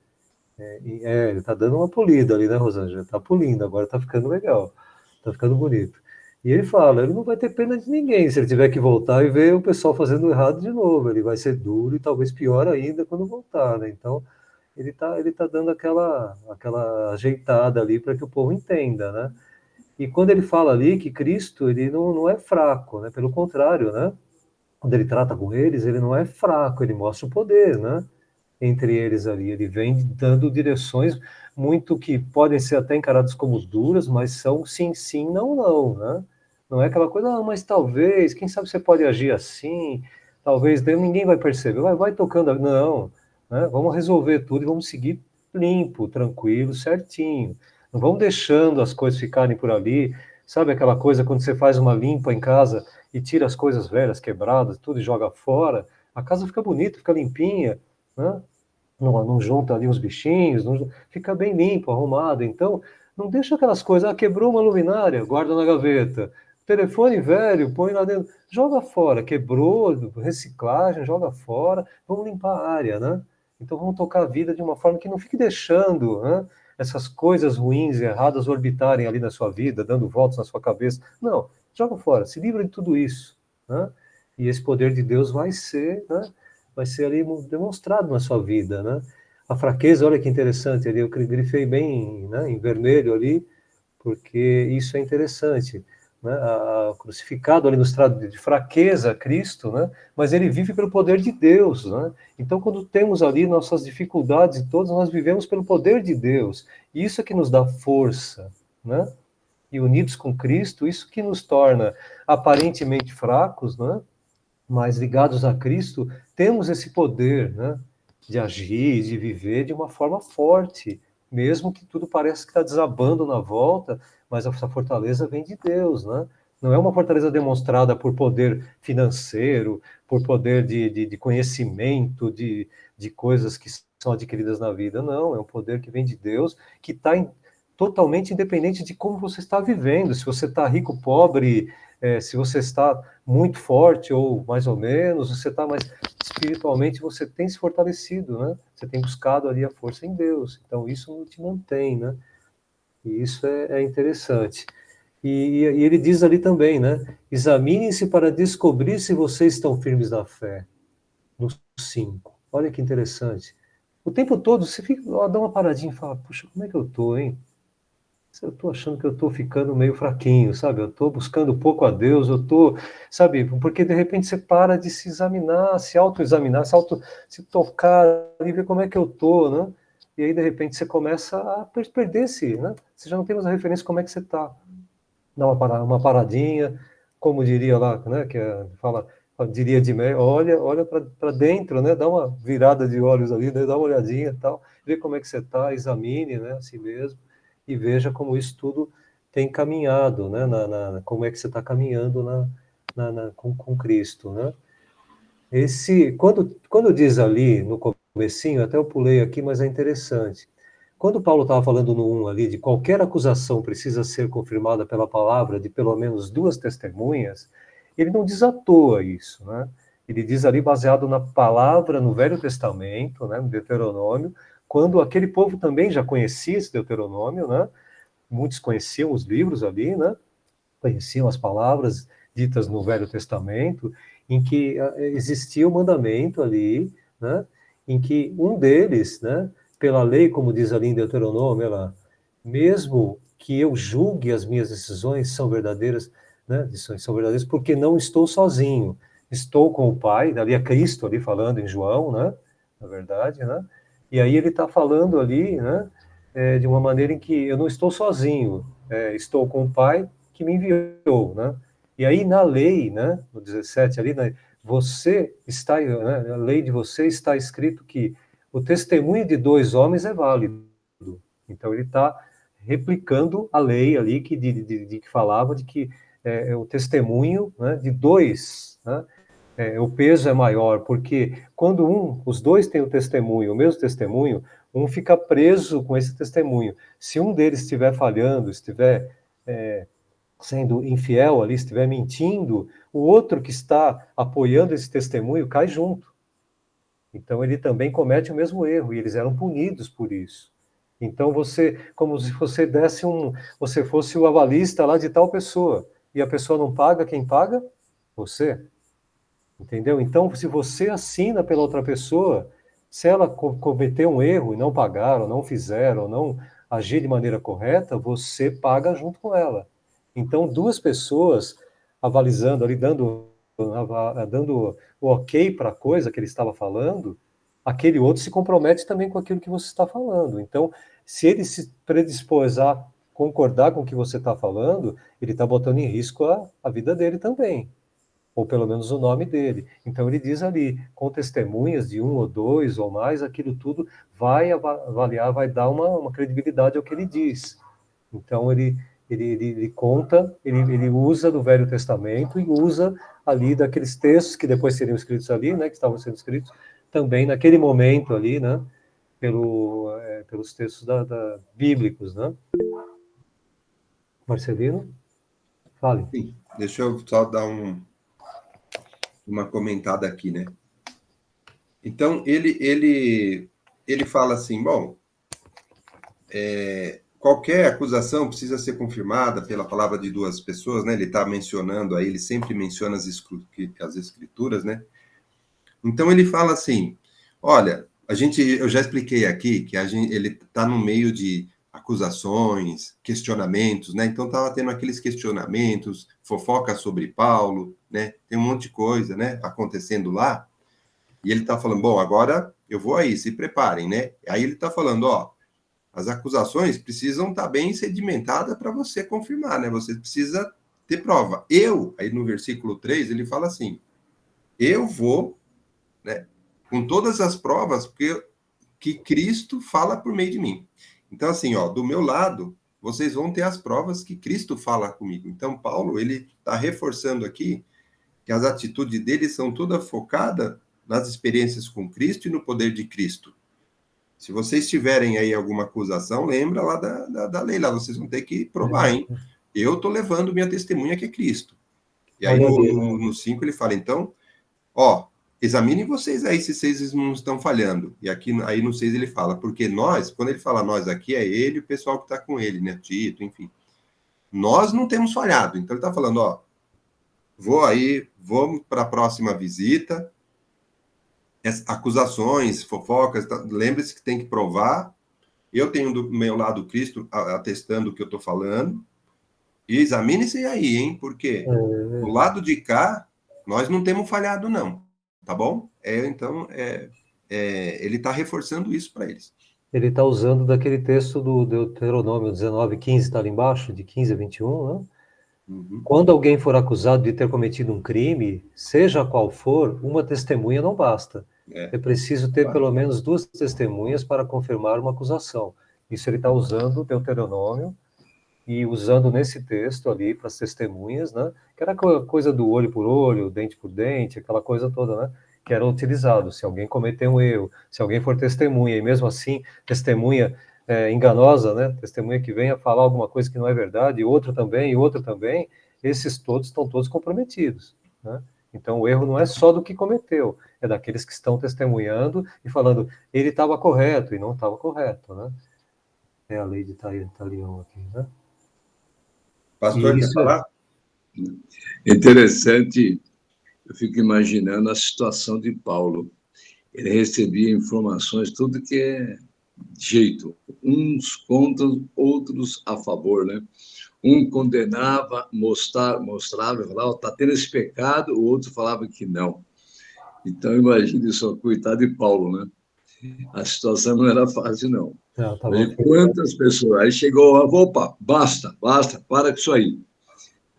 ele está dando uma polida ali, né, Rosângela? Está polindo, agora está ficando legal, está ficando bonito. E ele fala, ele não vai ter pena de ninguém se ele tiver que voltar e ver o pessoal fazendo errado de novo. Ele vai ser duro e talvez pior ainda quando voltar, né? Então, ele tá dando aquela ajeitada ali para que o povo entenda, né? E quando ele fala ali que Cristo, ele não é fraco, né? Pelo contrário, né? Quando ele trata com eles, ele não é fraco, ele mostra o poder, né? Entre eles ali, ele vem dando direções muito que podem ser até encaradas como duras, mas são sim, sim, não, não, né? Não é aquela coisa, mas talvez, quem sabe você pode agir assim, talvez ninguém vai perceber, vai tocando, não, né? Vamos resolver tudo e vamos seguir limpo, tranquilo, certinho. Não vamos deixando as coisas ficarem por ali, sabe aquela coisa quando você faz uma limpa em casa e tira as coisas velhas, quebradas, tudo e joga fora, a casa fica bonita, fica limpinha, né? Não junta ali os bichinhos, fica bem limpo, arrumado. Então, não deixa aquelas coisas, quebrou uma luminária, guarda na gaveta. Telefone velho, põe lá dentro, joga fora. Quebrou, reciclagem, joga fora. Vamos limpar a área, né? Então, vamos tocar a vida de uma forma que não fique deixando, né, essas coisas ruins e erradas orbitarem ali na sua vida, dando voltas na sua cabeça. Não, joga fora, se livra de tudo isso, né? E esse poder de Deus vai ser, né, vai ser ali demonstrado na sua vida, né? A fraqueza, olha que interessante, ali eu grifei bem, né, em vermelho ali, porque isso é interessante, né? Crucificado ali no estado de fraqueza, Cristo, né? Mas ele vive pelo poder de Deus, né? Então, quando temos ali nossas dificuldades e todas, nós vivemos pelo poder de Deus. E isso é que nos dá força, né? E unidos com Cristo, isso que nos torna aparentemente fracos, né? Mas ligados a Cristo, temos esse poder, né, de agir, de viver de uma forma forte, mesmo que tudo pareça que está desabando na volta, mas essa fortaleza vem de Deus, né? Não é uma fortaleza demonstrada por poder financeiro, por poder de conhecimento, de coisas que são adquiridas na vida, não, é um poder que vem de Deus, que está totalmente independente de como você está vivendo, se você está rico, pobre, se você está muito forte ou mais ou menos, você está mais espiritualmente, você tem se fortalecido, né? Você tem buscado ali a força em Deus. Então, isso te mantém, né? E isso é interessante. E ele diz ali também, né? Examinem-se para descobrir se vocês estão firmes na fé. No 5. Olha que interessante. O tempo todo, você fica, dá uma paradinha e fala, puxa, como é que eu estou, hein? Eu estou achando que eu estou ficando meio fraquinho, sabe? Eu estou buscando pouco a Deus, eu estou, sabe? Porque de repente você para de se examinar, se autoexaminar, se tocar e ver como é que eu estou, né? E aí de repente você começa a perder-se, né? Você já não tem mais a referência de como é que você está. Dá uma paradinha, como diria lá, né? Diria de meio, olha para dentro, né? Dá uma virada de olhos ali, né? Dá uma olhadinha e tal, vê como é que você está, examine, né? A si mesmo. E veja como isso tudo tem caminhado, né? Como é que você está caminhando com Cristo, né? Quando diz ali no comecinho, até eu pulei aqui, mas é interessante. Quando Paulo estava falando no 1 ali, de qualquer acusação precisa ser confirmada pela palavra de pelo menos 2 testemunhas, ele não diz à toa isso, né? Ele diz ali, baseado na palavra no Velho Testamento, né, no Deuteronômio, quando aquele povo também já conhecia esse Deuteronômio, né? Muitos conheciam os livros ali, né? Conheciam as palavras ditas no Velho Testamento, em que existia o mandamento ali, né? Em que um deles, né? Pela lei, como diz ali em Deuteronômio, ela, mesmo que eu julgue as minhas decisões são verdadeiras, né? Decisões são verdadeiras porque não estou sozinho, estou com o Pai, ali é Cristo ali falando em João, né? Na verdade, né? E aí ele está falando ali, né? De uma maneira em que eu não estou sozinho, estou com o Pai que me enviou, né? E aí na lei, né? No 17 ali, né, você está, né, na lei de você está escrito que o testemunho de dois homens é válido. Então ele está replicando a lei ali que falava de que o testemunho, né, de dois, né, o peso é maior, porque quando os dois têm o testemunho, o mesmo testemunho, um fica preso com esse testemunho. Se um deles estiver falhando, estiver sendo infiel ali, estiver mentindo, o outro que está apoiando esse testemunho cai junto. Então ele também comete o mesmo erro, e eles eram punidos por isso. Então como se você você fosse o avalista lá de tal pessoa, e a pessoa não paga, quem paga? Você. Entendeu? Então, se você assina pela outra pessoa, se ela cometer um erro e não pagar, ou não fizer, ou não agir de maneira correta, você paga junto com ela. Então, duas pessoas avalizando ali, dando o ok para a coisa que ele estava falando, aquele outro se compromete também com aquilo que você está falando. Então, se ele se predispôs a concordar com o que você está falando, ele está botando em risco a vida dele também, ou pelo menos o nome dele. Então ele diz ali, com testemunhas de um ou dois ou mais, aquilo tudo vai avaliar, vai dar uma credibilidade ao que ele diz. Então ele conta, ele usa do Velho Testamento e usa ali daqueles textos que depois seriam escritos ali, né, que estavam sendo escritos também naquele momento ali, né, pelos textos bíblicos, né? Marcelino, fale. Sim, deixa eu só dar uma comentada aqui, né? Então, ele fala assim, bom, qualquer acusação precisa ser confirmada pela palavra de duas pessoas, né? Ele está mencionando aí, ele sempre menciona as escrituras, né? Então, ele fala assim, olha, eu já expliquei aqui que ele está no meio de acusações, questionamentos, né? Então estava tendo aqueles questionamentos, fofoca sobre Paulo, né? Tem um monte de coisa, né? Acontecendo lá. E ele está falando, bom, agora eu vou aí, se preparem, né? Aí ele está falando, ó, as acusações precisam estar bem sedimentadas para você confirmar, né? Você precisa ter prova. Aí no versículo 3, ele fala assim, eu vou, né, com todas as provas que Cristo fala por meio de mim. Então, assim, ó, do meu lado, vocês vão ter as provas que Cristo fala comigo. Então, Paulo, ele está reforçando aqui que as atitudes dele são todas focadas nas experiências com Cristo e no poder de Cristo. Se vocês tiverem aí alguma acusação, lembra lá da lei, lá vocês vão ter que provar, hein? Eu estou levando minha testemunha que é Cristo. E aí no 5 ele fala, então, ó, examinem vocês aí se vocês não estão falhando. E aí no 6 ele fala, porque nós, quando ele fala nós aqui, é ele e o pessoal que está com ele, né? Tito, enfim. Nós não temos falhado. Então ele está falando, ó, vamos para a próxima visita. Acusações, fofocas, lembre-se que tem que provar. Eu tenho do meu lado Cristo atestando o que eu estou falando. E examine-se aí, hein? Porque do lado de cá, nós não temos falhado, não. Tá bom? Então, ele está reforçando isso para eles. Ele está usando daquele texto do Deuteronômio 19:15, está ali embaixo, de 15 a 21, né? Uhum. Quando alguém for acusado de ter cometido um crime, seja qual for, uma testemunha não basta. É preciso ter pelo menos duas testemunhas para confirmar uma acusação. Isso ele está usando o Deuteronômio e usando nesse texto ali para as testemunhas, né? Que era aquela coisa do olho por olho, dente por dente, aquela coisa toda, né? Que era utilizado. Se alguém cometer um erro, se alguém for testemunha, e mesmo assim, testemunha enganosa, né? Testemunha que venha falar alguma coisa que não é verdade, e outro também, esses todos estão todos comprometidos, né? Então, o erro não é só do que cometeu, é daqueles que estão testemunhando e falando, ele estava correto e não estava correto, né? É a lei de Talião aqui, né? Pastor, quer falar? Interessante, eu fico imaginando a situação de Paulo. Ele recebia informações, tudo que é jeito. Uns contra, outros a favor, né? Um condenava, mostrava, falava, está tendo esse pecado, o outro falava que não. Então, imagine só, coitado de Paulo, né? A situação não era fácil, não. Não, tá Mas bom. quantas pessoas? Aí chegou, opa, basta, para com isso aí.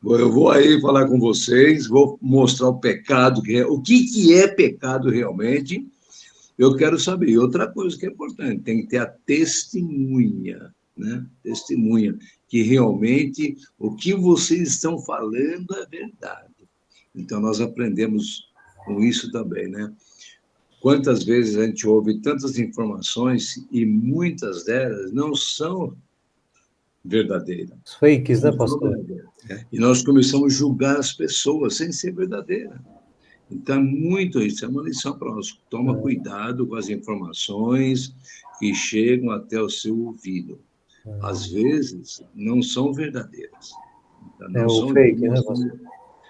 Eu vou aí falar com vocês, vou mostrar o pecado, o que é pecado realmente. Eu quero saber. E outra coisa que é importante, tem que ter a testemunha, né? Testemunha, que realmente o que vocês estão falando é verdade. Então, nós aprendemos com isso também, né? Quantas vezes a gente ouve tantas informações e muitas delas não são verdadeiras. Os fakes, né, pastor? E nós começamos a julgar as pessoas sem ser verdadeira. Então, isso é uma lição para nós. Toma cuidado com as informações que chegam até o seu ouvido. Às vezes, não são verdadeiras. Então, não o são fake, né, pastor?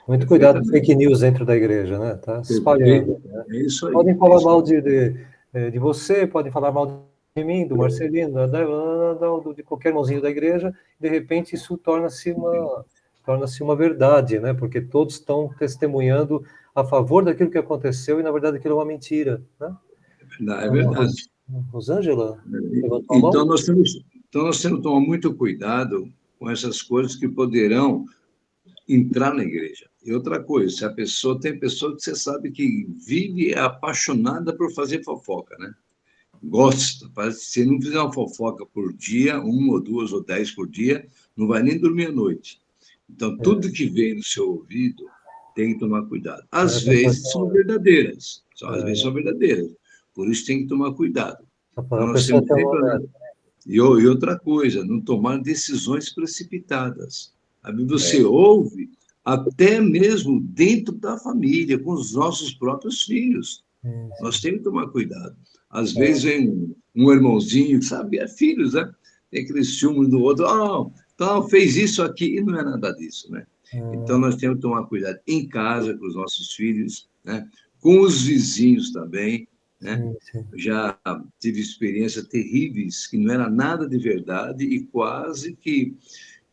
Muito cuidado com fake news dentro da igreja, né? Tá se espalhando. Né? É isso aí. Podem falar mal de você, podem falar mal de mim, do Marcelino, de qualquer irmãozinho da igreja, de repente isso torna-se uma verdade, né? Porque todos estão testemunhando a favor daquilo que aconteceu e, na verdade, aquilo é uma mentira, né? É verdade. Rosângela, levantou a mão? Então, nós temos que tomar muito cuidado com essas coisas que poderão entrar na igreja. E outra coisa, tem pessoa que você sabe que vive apaixonada por fazer fofoca, né? Gosta, se não fizer uma fofoca por dia, 1 ou 2 ou 10 por dia, não vai nem dormir à noite. Então, tudo que vem no seu ouvido tem que tomar cuidado. Às vezes são verdadeiras, por isso tem que tomar cuidado. Nós temos sempre... E outra coisa, não tomar decisões precipitadas. Você ouve até mesmo dentro da família, com os nossos próprios filhos. Nós temos que tomar cuidado. Às vezes vem um irmãozinho, sabe, filhos, né? Tem aquele ciúme do outro, então fez isso aqui, e não é nada disso, né? Então nós temos que tomar cuidado em casa com os nossos filhos, né? Com os vizinhos também, né? Já tive experiências terríveis que não era nada de verdade e quase que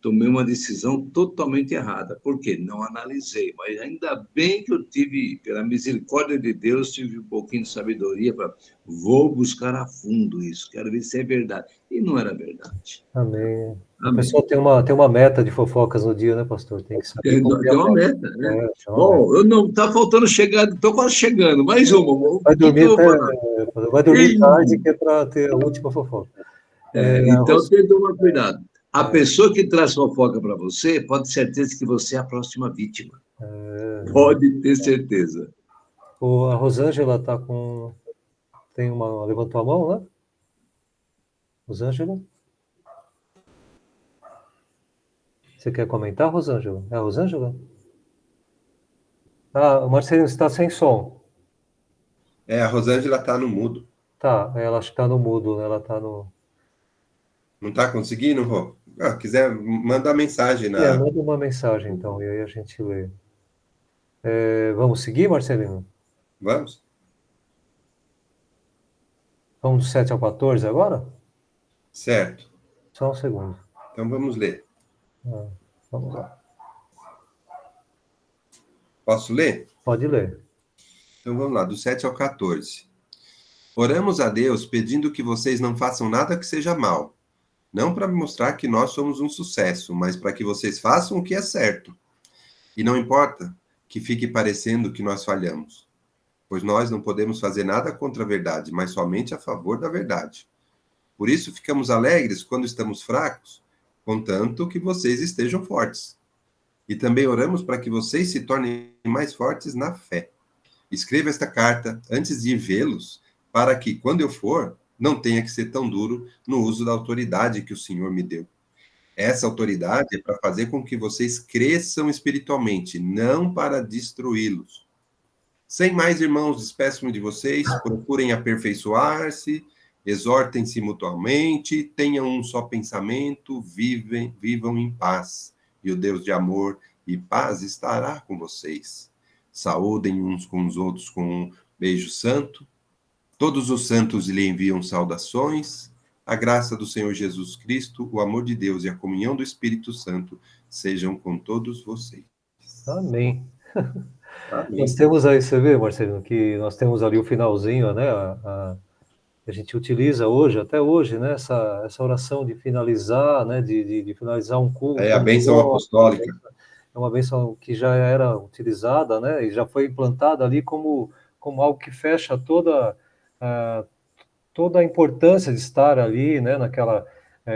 tomei uma decisão totalmente errada. Por quê? Não analisei, mas ainda bem que eu tive, pela misericórdia de Deus, tive um pouquinho de sabedoria para vou buscar a fundo isso, quero ver se é verdade. E não era verdade. Amém. A pessoa tem uma meta de fofocas no dia, né, pastor? Tem que saber. Tem uma meta, né? Bom, eu não está faltando chegar, estou quase chegando, mais uma. Vai dormir tarde, que é para ter a última fofoca. Então tem que tomar cuidado. A pessoa que traz fofoca para você, pode ter certeza que você é a próxima vítima. Pode ter certeza. A Rosângela levantou a mão, né? Rosângela? Você quer comentar, Rosângela? É a Rosângela? O Marcelino está sem som. A Rosângela está no mudo. Tá, ela acho que está no mudo, né? Ela está no... Não está conseguindo, Rô? Quiser, manda mensagem. Manda uma mensagem, então, e aí a gente lê. Vamos seguir, Marcelino? Vamos? Vamos do 7 ao 14 agora? Certo. Só um segundo. Então vamos ler. Vamos lá. Posso ler? Pode ler. Então vamos lá, do 7 ao 14. Oramos a Deus pedindo que vocês não façam nada que seja mal. Não para mostrar que nós somos um sucesso, mas para que vocês façam o que é certo. E não importa que fique parecendo que nós falhamos, pois nós não podemos fazer nada contra a verdade, mas somente a favor da verdade. Por isso ficamos alegres quando estamos fracos, contanto que vocês estejam fortes. E também oramos para que vocês se tornem mais fortes na fé. Escreva esta carta antes de ir vê-los, para que, quando eu for, não tenha que ser tão duro no uso da autoridade que o Senhor me deu. Essa autoridade é para fazer com que vocês cresçam espiritualmente, não para destruí-los. Sem mais, irmãos, despeço-me de vocês, procurem aperfeiçoar-se, exortem-se mutuamente, tenham um só pensamento, vivam em paz, e o Deus de amor e paz estará com vocês. Saúdem uns com os outros com um beijo santo. Todos os santos lhe enviam saudações. A graça do Senhor Jesus Cristo, o amor de Deus e a comunhão do Espírito Santo sejam com todos vocês. Amém. Amém. Nós temos aí, você vê, Marcelino, que nós temos ali o finalzinho, né? A gente utiliza hoje, até hoje, né? Essa oração de finalizar, né? De finalizar um culto. É a bênção apostólica. É uma bênção que já era utilizada, né? E já foi implantada ali como algo que fecha toda a importância de estar ali, né?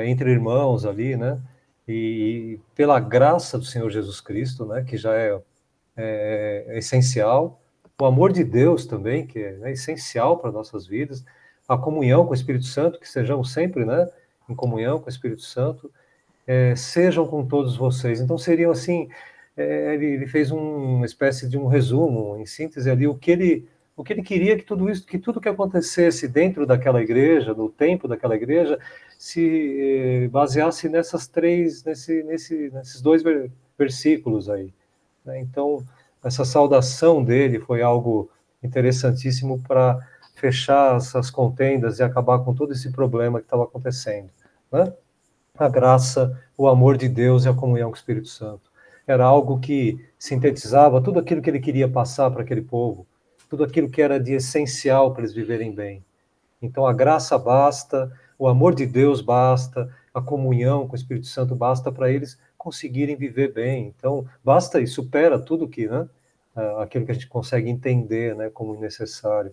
Entre irmãos ali, né? E pela graça do Senhor Jesus Cristo, né? Que já é essencial, o amor de Deus também, que é, né, essencial para nossas vidas, a comunhão com o Espírito Santo, que sejamos sempre, né, em comunhão com o Espírito Santo, sejam com todos vocês. Então seriam assim, ele fez uma espécie de um resumo, em síntese ali, o que ele queria que tudo que acontecesse dentro daquela igreja, no tempo daquela igreja, se baseasse nesses dois versículos aí. Então, essa saudação dele foi algo interessantíssimo para fechar essas contendas e acabar com todo esse problema que estava acontecendo, né? A graça, o amor de Deus e a comunhão com o Espírito Santo. Era algo que sintetizava tudo aquilo que ele queria passar para aquele povo, tudo aquilo que era de essencial para eles viverem bem. Então, a graça basta, o amor de Deus basta, a comunhão com o Espírito Santo basta para eles conseguirem viver bem. Então, basta e supera tudo que, né, aquilo que a gente consegue entender, né, como necessário.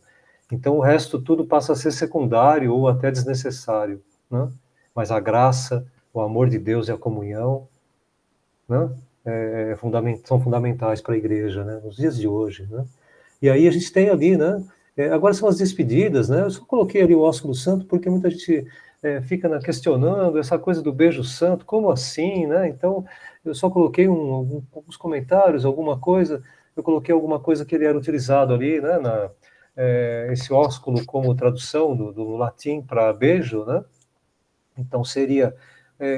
Então, o resto tudo passa a ser secundário ou até desnecessário, né? Mas a graça, o amor de Deus e a comunhão, né, são fundamentais para a igreja, né, nos dias de hoje, né? E aí a gente tem ali, né, agora são as despedidas, né? Eu só coloquei ali o ósculo santo porque muita gente fica questionando essa coisa do beijo santo, como assim, né? Então, eu só coloquei alguns comentários, alguma coisa, eu coloquei alguma coisa que ele era utilizado ali, né? Esse ósculo como tradução do latim para beijo, né? Então, seria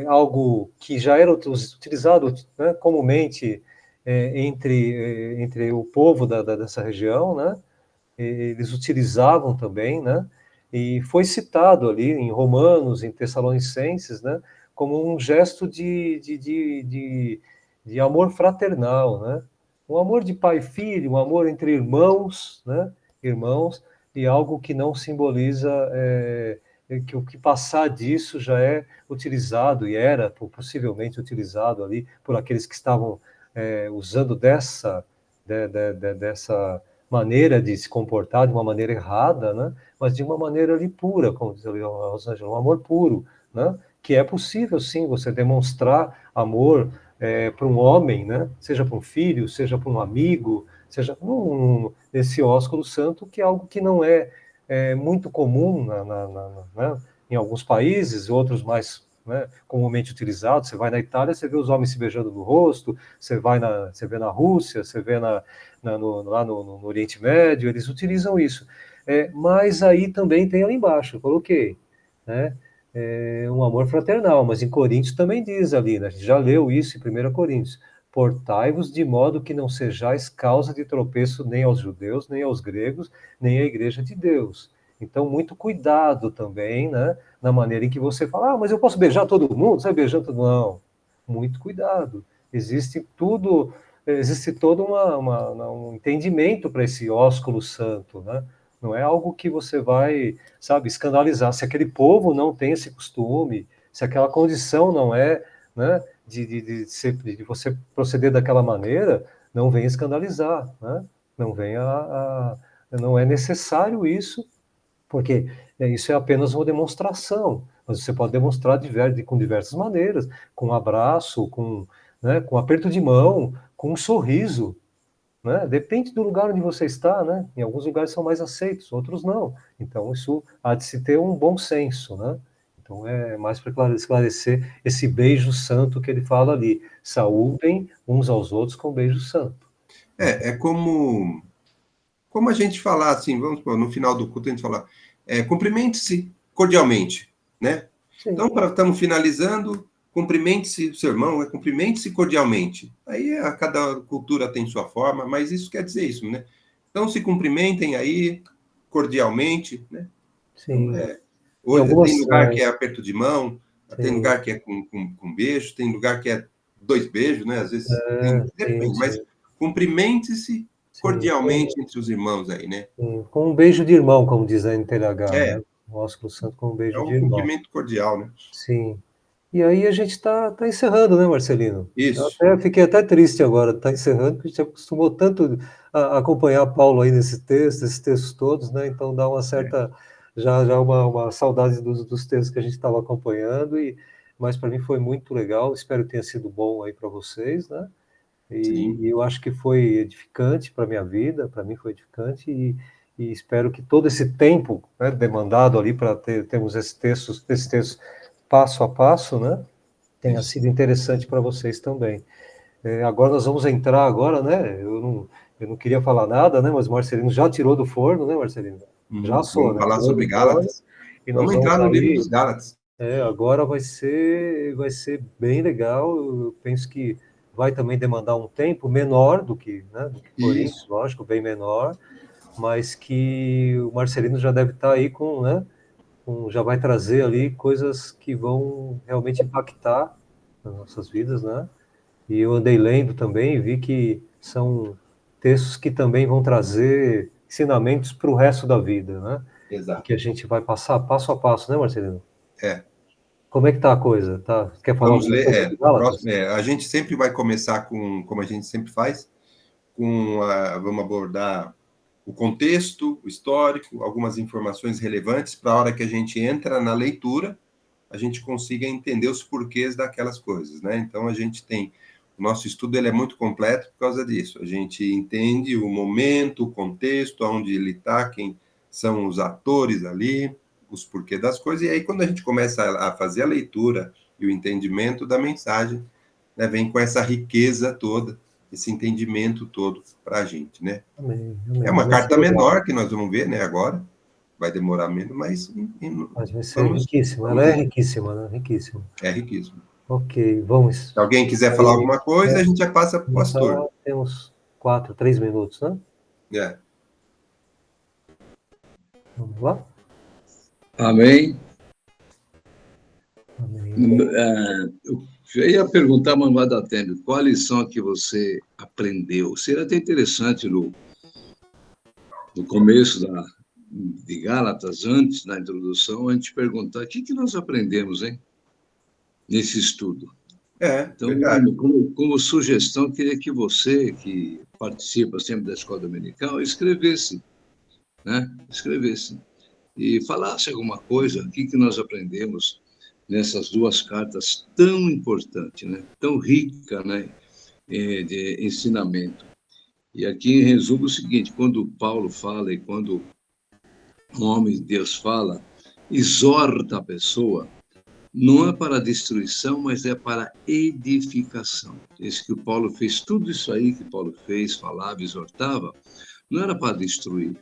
algo que já era utilizado, né, comumente entre o povo dessa região, né? Eles utilizavam também, né? E foi citado ali em Romanos, em Tessalonicenses, né? Como um gesto de amor fraternal, né? Um amor de pai e filho, um amor entre irmãos, né? Irmãos, e algo que não simboliza que o que passar disso já é utilizado e era possivelmente utilizado ali por aqueles que estavam usando dessa maneira de se comportar de uma maneira errada, né? Mas de uma maneira ali pura, como diz ali Rosângela, um amor puro, né? Que é possível, sim, você demonstrar amor para um homem, né? Seja para um filho, seja para um amigo, seja esse ósculo santo, que é algo que não é muito comum né? Em alguns países, outros mais, né, comumente utilizados. Você vai na Itália, você vê os homens se beijando no rosto, você vê na Rússia, você vê lá no Oriente Médio, eles utilizam isso. Mas aí também tem ali embaixo, eu coloquei, né, um amor fraternal, mas em Coríntios também diz ali, né, a gente já leu isso em 1 Coríntios, portai-vos de modo que não sejais causa de tropeço nem aos judeus, nem aos gregos, nem à igreja de Deus. Então, muito cuidado também, né, na maneira em que você fala, mas eu posso beijar todo mundo? Você vai beijando todo mundo? Não, muito cuidado. Existe todo um entendimento para esse ósculo santo, né? Não é algo que você vai, sabe, escandalizar. Se aquele povo não tem esse costume, se aquela condição não é, né, de você proceder daquela maneira, não venha escandalizar, né? Não é necessário isso, porque isso é apenas uma demonstração, mas você pode demonstrar com diversas maneiras, com um abraço, né, com um aperto de mão, com um sorriso, né? Depende do lugar onde você está, né? Em alguns lugares são mais aceitos, outros não. Então isso há de se ter um bom senso, né? Então é mais para esclarecer esse beijo santo que ele fala ali. Saúdem uns aos outros com beijo santo. É como como a gente falar assim, vamos supor, no final do culto a gente falar, cumprimente-se cordialmente, né? Sim. Então, estamos finalizando, cumprimente-se o seu irmão, cumprimente-se cordialmente. Aí cada cultura tem sua forma, mas isso quer dizer isso, né? Então, se cumprimentem aí cordialmente, né? Sim. Então, Em hoje algumas, tem lugar que é aperto de mão, tem sim. lugar que é com beijo, tem lugar que é 2 beijos, né? Às vezes depende, sim, mas sim. cumprimente-se Sim. cordialmente entre os irmãos aí, né? Sim. Com um beijo de irmão, como diz a NTLH, É, né? O ósculo santo com um é beijo de um irmão. cumprimento cordial, né? Sim. E aí a gente está encerrando, né, Marcelino? Isso. Fiquei até triste agora, está encerrando, porque a gente acostumou tanto a acompanhar Paulo aí nesses textos todos, né? Então dá uma certa, já uma saudade dos textos que a gente estava acompanhando, mas para mim foi muito legal, espero que tenha sido bom aí para vocês, né? Sim. E eu acho que foi edificante para a minha vida, para mim foi edificante, e espero que todo esse tempo, né, demandado ali para termos esses textos passo a passo, né, tenha sido interessante para vocês também. Agora nós vamos entrar agora, né, eu não queria falar nada, né, mas o Marcelino já tirou do forno, né, Marcelino? Já assou, Vamos né? falar Tirou sobre do forno, Gálatas. e nós Vamos vamos entrar no livro aí, dos Gálatas. agora vai ser bem legal. Eu penso que vai também demandar um tempo menor do que Coríntios, Isso. lógico, bem menor, mas que o Marcelino já deve estar aí já vai trazer ali coisas que vão realmente impactar nas nossas vidas, né? E eu andei lendo também e vi que são textos que também vão trazer ensinamentos para o resto da vida, né? Exato. Que a gente vai passar passo a passo, né, Marcelino? É. Como é que tá a coisa? Tá? Quer falar Vamos alguma coisa ler. de Gálatas? Próximo, a gente sempre vai começar com, como a gente sempre faz, vamos abordar o contexto, o histórico, algumas informações relevantes para a hora que a gente entra na leitura, a gente consiga entender os porquês daquelas coisas, né? Então a gente tem o nosso estudo, ele é muito completo por causa disso. A gente entende o momento, o contexto, onde ele está, quem são os atores ali, os porquês das coisas. E aí quando a gente começa a fazer a leitura e o entendimento da mensagem, né, vem com essa riqueza toda, esse entendimento todo para a gente, né? Amém, É amém. uma Vai ser carta legal. menor que nós vamos ver, né, agora. Vai demorar menos, mas Mas vai ser riquíssima. Ela é riquíssima, né? Riquíssima. é riquíssimo. Ok, vamos. Se alguém quiser falar alguma coisa, a gente já passa para o pastor. Temos 3 minutos, né? É. Vamos lá? Amém. Amém. Eu ia perguntar, mas não vai dar tempo. Qual a lição que você aprendeu? Seria até interessante no começo de Gálatas, antes da introdução, a gente perguntar o que nós aprendemos, hein, nesse estudo. Então, verdade. como sugestão, eu queria que você, que participa sempre da escola dominical, escrevesse, né? Escrevesse e falasse alguma coisa, o que nós aprendemos nessas duas cartas tão importantes, né? Tão rica, né? De ensinamento. E aqui, em resumo, é o seguinte: quando Paulo fala e quando um homem de Deus fala, exorta a pessoa, não é para destruição, mas é para edificação. Isso que o Paulo fez, tudo isso aí que Paulo fez, falava, exortava, não era para destruir,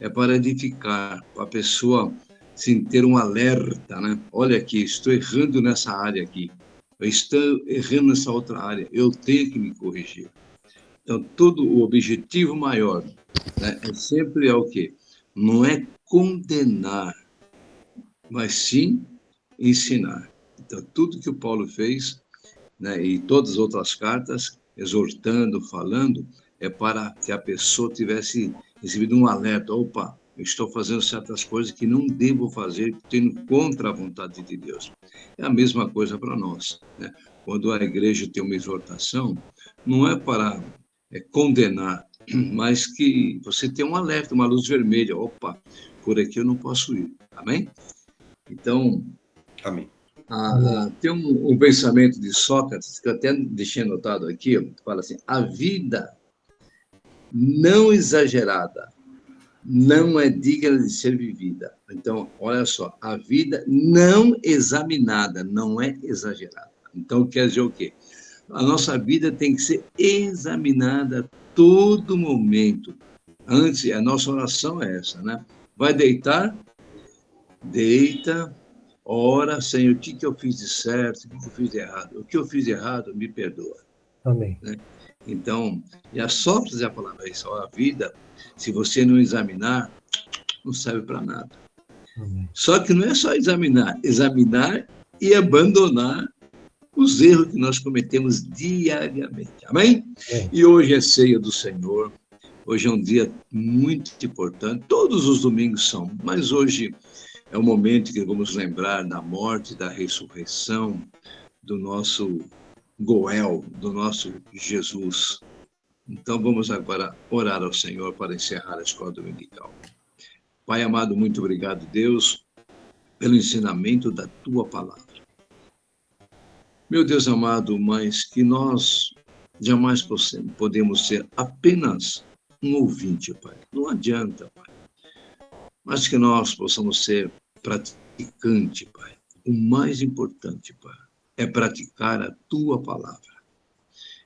é para edificar, para a pessoa sim, ter um alerta, né? Olha aqui, estou errando nessa área aqui, eu estou errando nessa outra área, eu tenho que me corrigir. Então, todo o objetivo maior, né, sempre é o quê? Não é condenar, mas sim ensinar. Então, tudo que o Paulo fez, né, e todas as outras cartas, exortando, falando, é para que a pessoa tivesse recebido um alerta. Opa, eu estou fazendo certas coisas que não devo fazer, tendo contra a vontade de Deus. É a mesma coisa para nós, né? Quando a igreja tem uma exortação, não é para condenar, mas que você tem um alerta, uma luz vermelha. Opa, por aqui eu não posso ir. Amém? Então, amém. Tem um pensamento de Sócrates, que eu até deixei anotado aqui, que fala assim: a vida não exagerada não é digna de ser vivida. Então, olha só, a vida não examinada não é exagerada. Então, quer dizer o quê? A nossa vida tem que ser examinada a todo momento, Antes, a nossa oração é essa, né? Vai deitar, deita, ora, Senhor, o que eu fiz de certo, o que eu fiz de errado? O que eu fiz de errado, me perdoa. Amém. Né? Então, e a Sócrates, a palavra é isso, a vida, se você não examinar, não serve para nada. Amém. Só que não é só examinar e abandonar os erros que nós cometemos diariamente. Amém? E hoje é ceia do Senhor. Hoje é um dia muito importante. Todos os domingos são, mas hoje é o momento que vamos lembrar da morte, da ressurreição do nosso Goel, do nosso Jesus. Então vamos agora orar ao Senhor para encerrar a escola dominical. Pai amado, muito obrigado, Deus, pelo ensinamento da Tua palavra. Meu Deus amado, mas que nós jamais podemos ser apenas um ouvinte, Pai. Não adianta, Pai. Mas que nós possamos ser praticante, Pai. O mais importante, Pai, é praticar a Tua palavra.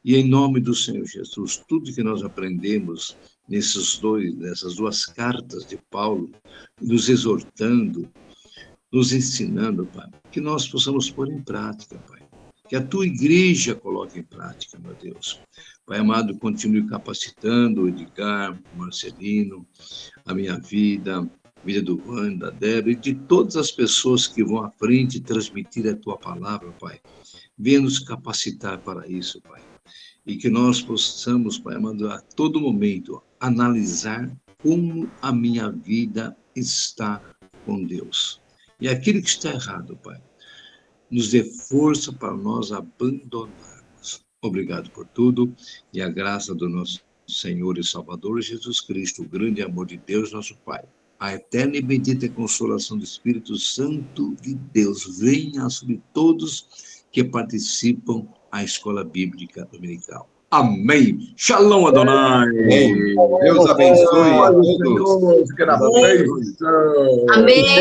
E em nome do Senhor Jesus, tudo que nós aprendemos nessas duas cartas de Paulo, nos exortando, nos ensinando, Pai, que nós possamos pôr em prática, Pai. Que a Tua igreja coloque em prática, meu Deus. Pai amado, continue capacitando o Edgar, o Marcelino, a minha vida, a vida do Wanda, da Débora e de todas as pessoas que vão à frente transmitir a Tua palavra, Pai. Venha nos capacitar para isso, Pai. E que nós possamos, Pai amado, a todo momento analisar como a minha vida está com Deus. E aquilo que está errado, Pai, nos dê força para nós abandonarmos. Obrigado por tudo e a graça do nosso Senhor e Salvador Jesus Cristo, o grande amor de Deus, nosso Pai, a eterna e bendita consolação do Espírito Santo de Deus venha sobre todos que participam da Escola Bíblica Dominical. Amém. Shalom, Adonai. Amém. Deus abençoe a todos. Amém. Amém.